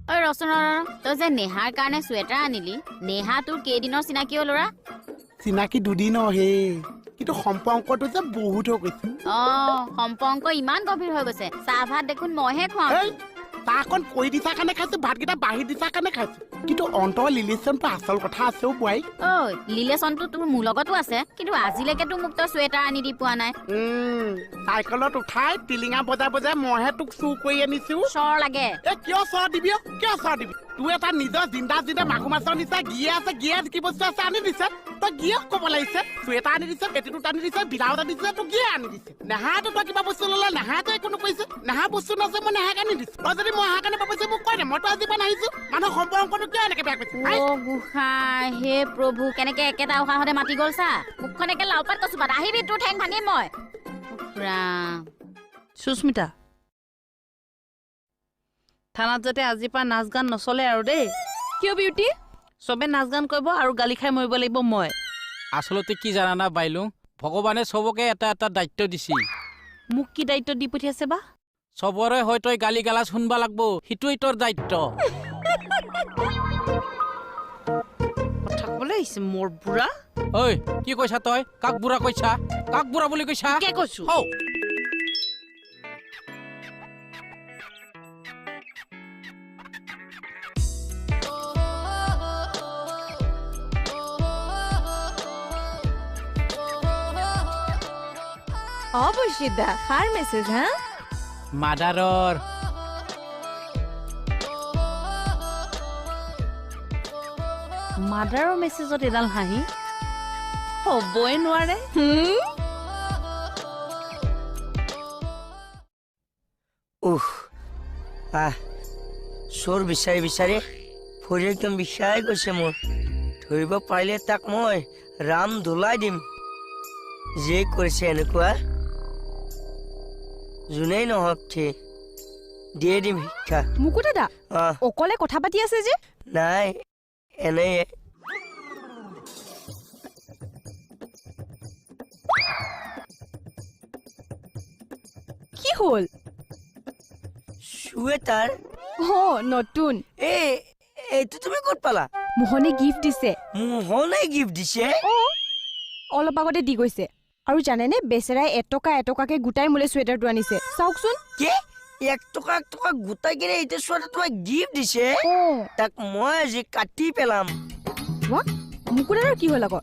ঐ ৰচোন তই যে নেহাৰ কাৰণে চুৱেটাৰ আনিলি নেহা তোৰ কেইদিনৰ চিনাকি অ ল'ৰা চিনাকি দুদিনৰ হে কিন্তু সম্পৰ্কটো যে বহুত হৈ গৈছে সম্পৰ্ক ইমান গভীৰ হৈ গৈছে চাহ ভাত দেখোন মইহে খুৱাওঁ চাহকণ কৈ দিছা কাৰণে খাইছো ভাতকেইটা বাঢ়ি দিছা কাৰণে খাইছো কিন্তু অন্তৰ ৰিলেশ্যনটো আচল কথা আছে অ বোৱাৰী ৰিলেশ্যনটো তোৰ মোৰ লগতো আছে কিন্তু আজিলৈকেতো মোক তই চুৱেটাৰ আনি দি পোৱা নাই চাইকেলত উঠাই টিলিঙা বজাই বজাই মইহে তোক চুৰ কৰি আনিছো চৰ লাগে কিয় চৰ দিবি কিয় চৰ দিবি তোৰ এটা নিজৰ জিন্দা মাগুৰ মাছৰ নিচা গিয়ে আছে গিয়ে কি বস্তু আছে আনি দিছে তই গিয়েক ক'ব লাগিছে চুৱেটাৰ আনি দিছে পেটিটোত আনি দিছে বিলাউট আনি দিছে তোক গিয়ে আনি দিছে নেহাটো তই কিবা বস্তু ল'লে নেহাটো একো নকৰিছে নেহা বস্তু নাছে মই নেহাক আনি দিছো তই যদি মই কাৰণে পাবছে মোক কৈ দে মইতো আজি পৰা নাহিছো মানুহৰ সম্পৰ্কটো কিয় এনেকে বেয়া কৰিছে গোসাঁই হে প্ৰভু কেনেকে একেটা উশাহতে মাতি গ'ল চা মুখখন একে লাওপাত কচু বাদ আহিবি তোৰ ঠেং ভাঙিম মই সুস্মিতা থানাত যাতে আজিৰ পৰা নাচ গান নচলে আৰু দেই কিয় বিউটি চবে নাচ গান কৰিব আৰু গালি খাই মৰিব লাগিব মই আচলতে কি জানা বাইলু ভগৱানে চবকে এটা এটা দায়িত্ব দিছি মোক কি দায়িত্ব দি পঠিয়াছে বা চবৰে হয়তো গালি গালাজ শুনবা লাগব সিটোই তোৰ দায়িত্ব কথা ক'বলৈ আহিছে মোৰ বুঢ়া ঐ কি কৈছা তই কাক বুঢ়া কৈছা কাক বুঢ়া বুলি কৈছা কে কৈছো অবশ্যই দা কাৰ মেছেজ হা মাদাৰৰ মাদাৰৰ মেছেজত এডাল হাঁহি হ'বই নোৱাৰে চোৰ বিচাৰি বিচাৰি ভৰি একদম বিষাই গৈছে মোৰ ধৰিব পাৰিলে তাক মই ৰাম ধুলাই দিম যে কৰিছে এনেকুৱা যোনেই নহওক দিয়ে দিম শিক্ষা মুকু দাদা অকলে কথা পাতি আছে যে নাই এনেই কি হ'ল চুৱেটাৰ নতুন এইটো তুমি ক'ত পালা মোহনে গিফ্ট দিছে মোহনে গিফ্ট দিছে অলপ আগতে দি গৈছে আৰু জানেনে বেচেৰাই এটকাকে গোটাই মোলে চুৱেটাৰটো আনিছে চাওকচোন কি 1 টকা গোটাই কিনে এইটো চুৱেটাৰ তোমাক গিফ্ট দিছে তাক মই আজি কাটি পেলাম মুকু দাদাৰ কি হ'ল আকৌ